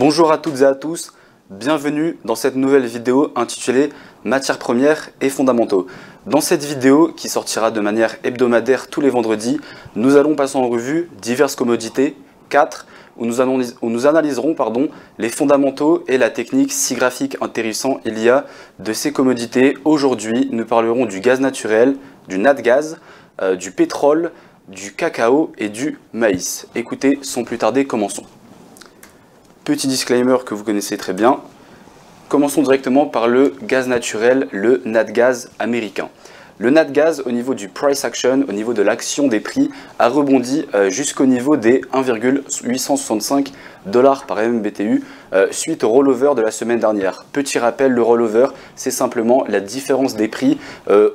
Bonjour à toutes et à tous, bienvenue dans cette nouvelle vidéo intitulée Matières premières et fondamentaux. Dans cette vidéo, qui sortira de manière hebdomadaire tous les vendredis, nous allons passer en revue diverses commodités, 4, où nous analyserons les fondamentaux et la technique si graphique intéressant il y a de ces commodités. Aujourd'hui, nous parlerons du gaz naturel, du natgaz, du pétrole, du cacao et du maïs. Écoutez, sans plus tarder, commençons. Petit disclaimer que vous connaissez très bien. Commençons directement par le gaz naturel, le natgaz américain. Le natgaz, au niveau du price action, au niveau de l'action des prix, a rebondi jusqu'au niveau des 1,865 $ par MMBTU suite au rollover de la semaine dernière. Petit rappel, le rollover, c'est simplement la différence des prix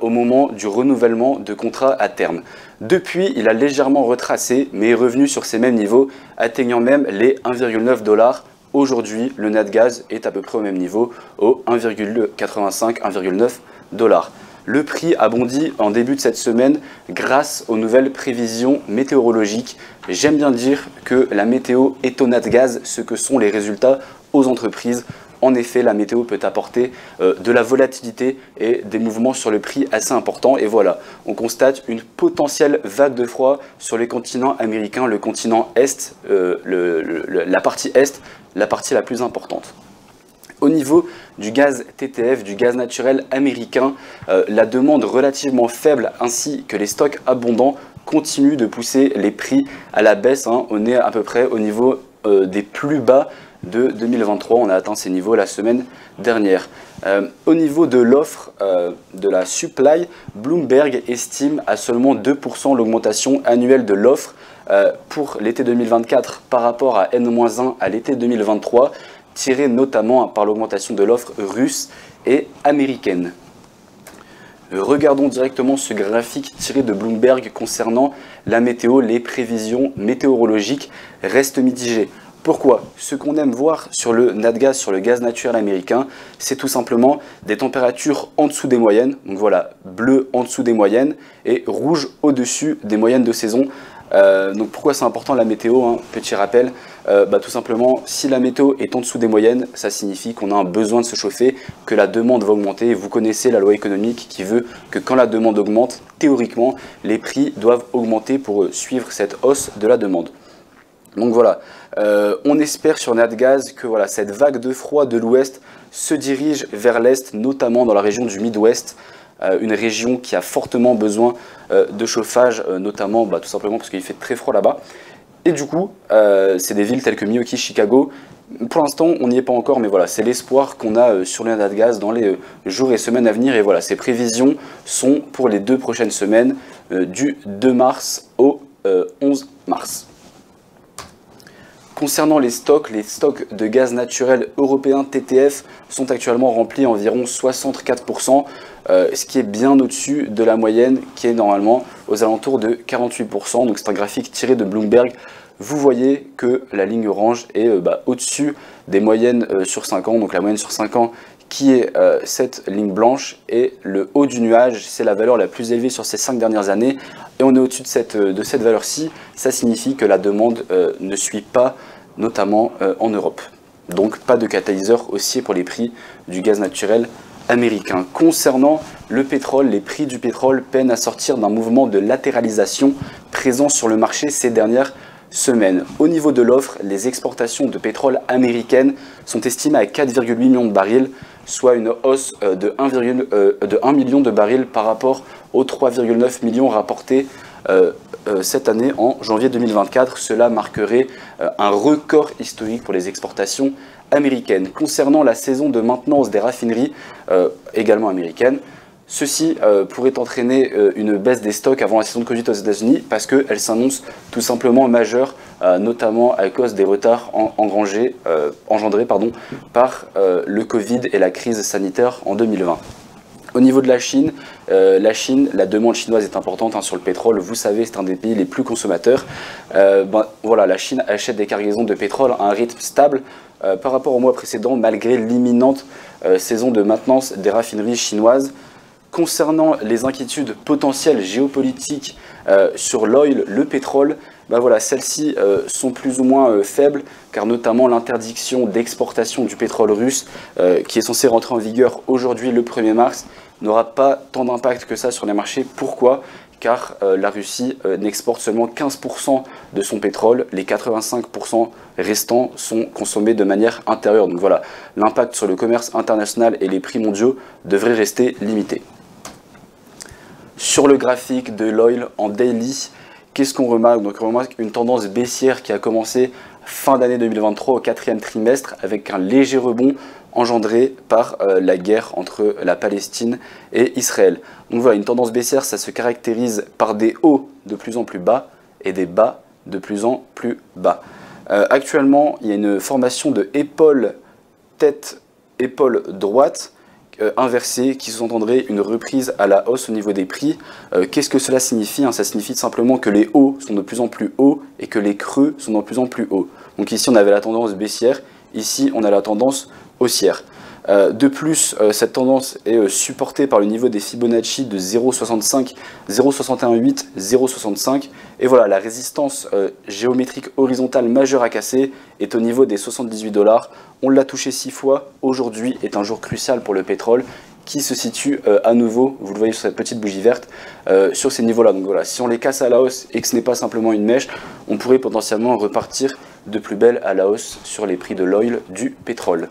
au moment du renouvellement de contrat à terme. Depuis, il a légèrement retracé, mais est revenu sur ces mêmes niveaux, atteignant même les 1,9 $. Aujourd'hui, le natgaz est à peu près au même niveau, au 1,85, 1,9 $. Le prix a bondi en début de cette semaine grâce aux nouvelles prévisions météorologiques. J'aime bien dire que la météo est au natgaz ce que sont les résultats aux entreprises. En effet, la météo peut apporter de la volatilité et des mouvements sur le prix assez importants. Et voilà, on constate une potentielle vague de froid sur les continents américains, le continent Est, la partie Est, la partie la plus importante. Au niveau du gaz TTF, du gaz naturel américain, la demande relativement faible ainsi que les stocks abondants continuent de pousser les prix à la baisse. On est à peu près au niveau des plus bas de 2023. On a atteint ces niveaux la semaine dernière. Au niveau de l'offre, de la supply, Bloomberg estime à seulement 2% l'augmentation annuelle de l'offre pour l'été 2024 par rapport à N-1 à l'été 2023. Tiré notamment par l'augmentation de l'offre russe et américaine. Regardons directement ce graphique tiré de Bloomberg concernant la météo. Les prévisions météorologiques restent mitigées. Pourquoi? Ce qu'on aime voir sur le natgaz, sur le gaz naturel américain, c'est tout simplement des températures en dessous des moyennes. Donc voilà, bleu en dessous des moyennes et rouge au-dessus des moyennes de saison. Donc pourquoi c'est important la météo, petit rappel, tout simplement si la météo est en dessous des moyennes, ça signifie qu'on a un besoin de se chauffer, que la demande va augmenter. Et vous connaissez la loi économique qui veut que quand la demande augmente, théoriquement, les prix doivent augmenter pour suivre cette hausse de la demande. Donc voilà, on espère sur natgaz que voilà, cette vague de froid de l'ouest se dirige vers l'est, notamment dans la région du Midwest. Une région qui a fortement besoin de chauffage, notamment tout simplement parce qu'il fait très froid là-bas. Et du coup, c'est des villes telles que Milwaukee, Chicago. Pour l'instant, on n'y est pas encore, mais voilà, c'est l'espoir qu'on a sur le natgaz dans les jours et semaines à venir. Et voilà, ces prévisions sont pour les 2 prochaines semaines, du 2 mars au 11 mars. Concernant les stocks de gaz naturel européen TTF sont actuellement remplis à environ 64%, ce qui est bien au-dessus de la moyenne qui est normalement aux alentours de 48%. Donc c'est un graphique tiré de Bloomberg. Vous voyez que la ligne orange est au-dessus des moyennes sur 5 ans, donc la moyenne sur 5 ans qui est cette ligne blanche, et le haut du nuage, c'est la valeur la plus élevée sur ces 5 dernières années, et on est au-dessus de cette valeur-ci. Ça signifie que la demande ne suit pas, notamment en Europe. Donc pas de catalyseur haussier pour les prix du gaz naturel américain. Concernant le pétrole, les prix du pétrole peinent à sortir d'un mouvement de latéralisation présent sur le marché ces dernières semaines. Au niveau de l'offre, les exportations de pétrole américaines sont estimées à 4,8 millions de barils, soit une hausse de 1 million de barils par rapport aux 3,9 millions rapportés cette année en janvier 2024. Cela marquerait un record historique pour les exportations américaines. Concernant la saison de maintenance des raffineries, également américaines, ceci pourrait entraîner une baisse des stocks avant la saison de conduite aux États-Unis parce qu'elle s'annonce tout simplement majeure, notamment à cause des retards engendrés par le Covid et la crise sanitaire en 2020. Au niveau de la Chine, la demande chinoise est importante sur le pétrole. Vous savez, c'est un des pays les plus consommateurs. Voilà, la Chine achète des cargaisons de pétrole à un rythme stable par rapport au mois précédent, malgré l'imminente saison de maintenance des raffineries chinoises. Concernant les inquiétudes potentielles géopolitiques sur l'oil, le pétrole, bah voilà, celles-ci sont plus ou moins faibles, car notamment l'interdiction d'exportation du pétrole russe, qui est censée rentrer en vigueur aujourd'hui le 1er mars, n'aura pas tant d'impact que ça sur les marchés. Pourquoi ? Car la Russie n'exporte seulement 15% de son pétrole, les 85% restants sont consommés de manière intérieure. Donc voilà, l'impact sur le commerce international et les prix mondiaux devrait rester limité. Sur le graphique de l'oil en daily, qu'est-ce qu'on remarque? Donc on remarque une tendance baissière qui a commencé fin d'année 2023 au 4e trimestre avec un léger rebond engendré par la guerre entre la Palestine et Israël. Donc voilà, une tendance baissière, ça se caractérise par des hauts de plus en plus bas et des bas de plus en plus bas. Actuellement, il y a une formation de épaule tête, épaule droite inversée qui sous-entendrait une reprise à la hausse au niveau des prix. Qu'est-ce que cela signifie? Ça signifie simplement que les hauts sont de plus en plus hauts et que les creux sont de plus en plus hauts. Donc ici, on avait la tendance baissière, ici, on a la tendance haussière. De plus, cette tendance est supportée par le niveau des Fibonacci de 0,65, 0,618, 0,65. Et voilà, la résistance géométrique horizontale majeure à casser est au niveau des 78 $. On l'a touché 6 fois. Aujourd'hui est un jour crucial pour le pétrole qui se situe à nouveau, vous le voyez sur cette petite bougie verte, sur ces niveaux-là. Donc voilà, si on les casse à la hausse et que ce n'est pas simplement une mèche, on pourrait potentiellement repartir de plus belle à la hausse sur les prix de l'oil du pétrole.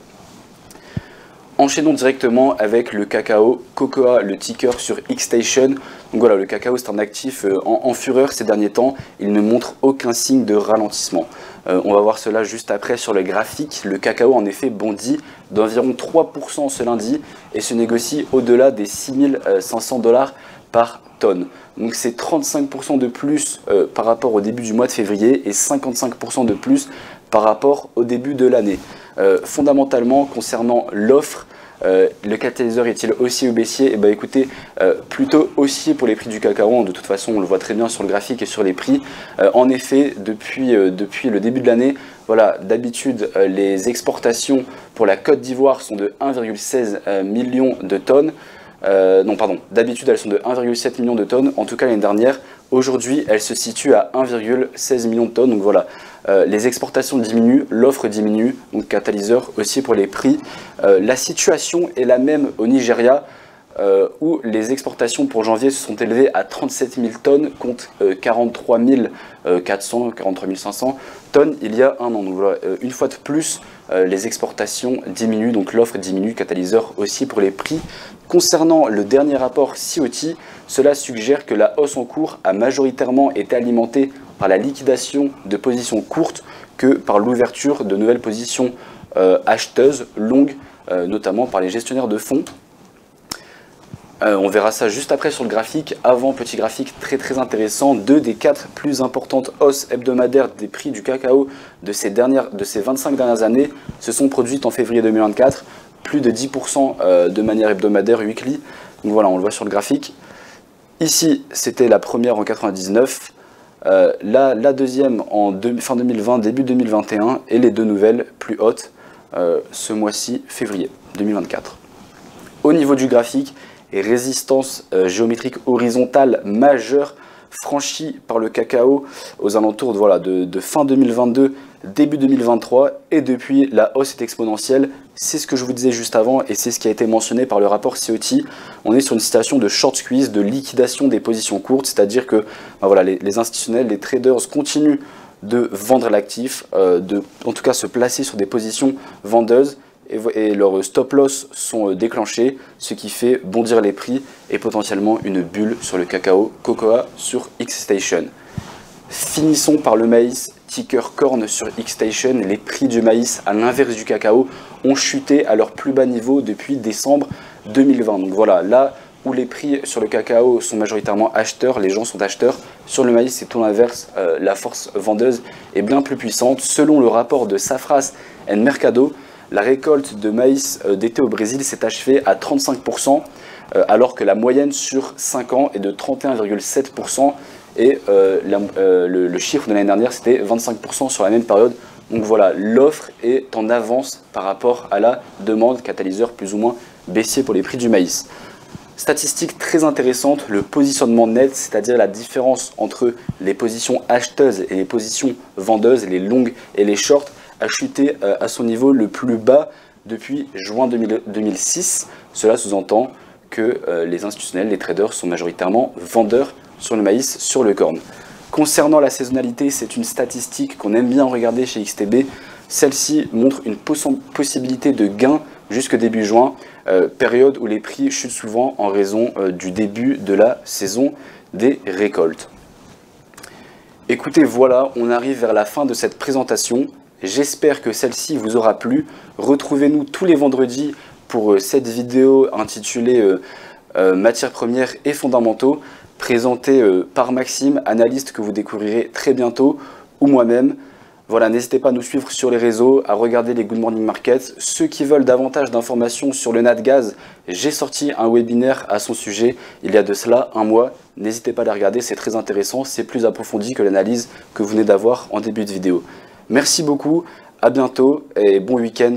Enchaînons directement avec le cacao Cocoa, le ticker sur Xstation. Donc voilà, le cacao c'est un actif en fureur ces derniers temps, il ne montre aucun signe de ralentissement. On va voir cela juste après sur le graphique. Le cacao en effet bondit d'environ 3% ce lundi et se négocie au-delà des 6500 $ par tonne. Donc c'est 35% de plus par rapport au début du mois de février et 55% de plus par rapport au début de l'année. Fondamentalement, concernant l'offre, le catalyseur est-il haussier ou baissier? Eh bien écoutez, plutôt haussier pour les prix du cacao. De toute façon, on le voit très bien sur le graphique et sur les prix. En effet, depuis le début de l'année, voilà, d'habitude, les exportations pour la Côte d'Ivoire sont de 1,16 million de tonnes. Non, pardon, d'habitude elles sont de 1,7 million de tonnes, en tout cas l'année dernière. Aujourd'hui, elles se situent à 1,16 million de tonnes. Donc voilà, les exportations diminuent, l'offre diminue, donc catalyseur aussi pour les prix. La situation est la même au Nigeria, où les exportations pour janvier se sont élevées à 37 000 tonnes contre 43 400, 43 500 tonnes il y a un an. Donc voilà, une fois de plus, les exportations diminuent, donc l'offre diminue, catalyseur aussi pour les prix. Concernant le dernier rapport COT, cela suggère que la hausse en cours a majoritairement été alimentée par la liquidation de positions courtes que par l'ouverture de nouvelles positions acheteuses longues, notamment par les gestionnaires de fonds. On verra ça juste après sur le graphique. Avant, petit graphique très intéressant, 2 des 4 plus importantes hausses hebdomadaires des prix du cacao de ces 25 dernières années se sont produites en février 2024, plus de 10% de manière hebdomadaire weekly. Donc voilà, on le voit sur le graphique. Ici, c'était la première en 99, la deuxième en fin 2020, début 2021, et les deux nouvelles plus hautes ce mois-ci, février 2024. Au niveau du graphique, et résistance géométrique horizontale majeure franchie par le cacao aux alentours de fin 2022, début 2023, et depuis la hausse est exponentielle. C'est ce que je vous disais juste avant et c'est ce qui a été mentionné par le rapport COT. On est sur une situation de short squeeze, de liquidation des positions courtes, c'est-à-dire que voilà, les institutionnels, les traders continuent de vendre l'actif, en tout cas se placer sur des positions vendeuses, et leurs stop loss sont déclenchés, ce qui fait bondir les prix et potentiellement une bulle sur le cacao Cocoa sur Xstation. Finissons par le maïs, ticker corn sur Xstation. Les prix du maïs, à l'inverse du cacao, ont chuté à leur plus bas niveau depuis décembre 2020. Donc voilà, là où les prix sur le cacao sont majoritairement acheteurs, les gens sont acheteurs. Sur le maïs, c'est tout l'inverse, la force vendeuse est bien plus puissante. Selon le rapport de Safras and Mercado, la récolte de maïs d'été au Brésil s'est achevée à 35%, alors que la moyenne sur 5 ans est de 31,7%, et le chiffre de l'année dernière c'était 25% sur la même période. Donc voilà, l'offre est en avance par rapport à la demande, catalyseur plus ou moins baissier pour les prix du maïs. Statistique très intéressante, le positionnement net, c'est-à-dire la différence entre les positions acheteuses et les positions vendeuses, les longues et les shorts, a chuté à son niveau le plus bas depuis juin 2006. Cela sous-entend que les institutionnels, les traders sont majoritairement vendeurs sur le maïs, sur le corn. Concernant la saisonnalité, c'est une statistique qu'on aime bien regarder chez XTB. Celle-ci montre une possibilité de gain jusque début juin, période où les prix chutent souvent en raison du début de la saison des récoltes. Écoutez, voilà, on arrive vers la fin de cette présentation. J'espère que celle-ci vous aura plu. Retrouvez-nous tous les vendredis pour cette vidéo intitulée Matières premières et fondamentaux, présentée par Maxime, analyste que vous découvrirez très bientôt, ou moi-même. Voilà, n'hésitez pas à nous suivre sur les réseaux, à regarder les Good Morning Market. Ceux qui veulent davantage d'informations sur le Natgaz, j'ai sorti un webinaire à son sujet il y a de cela un mois. N'hésitez pas à les regarder, c'est très intéressant, c'est plus approfondi que l'analyse que vous venez d'avoir en début de vidéo. Merci beaucoup, à bientôt et bon week-end.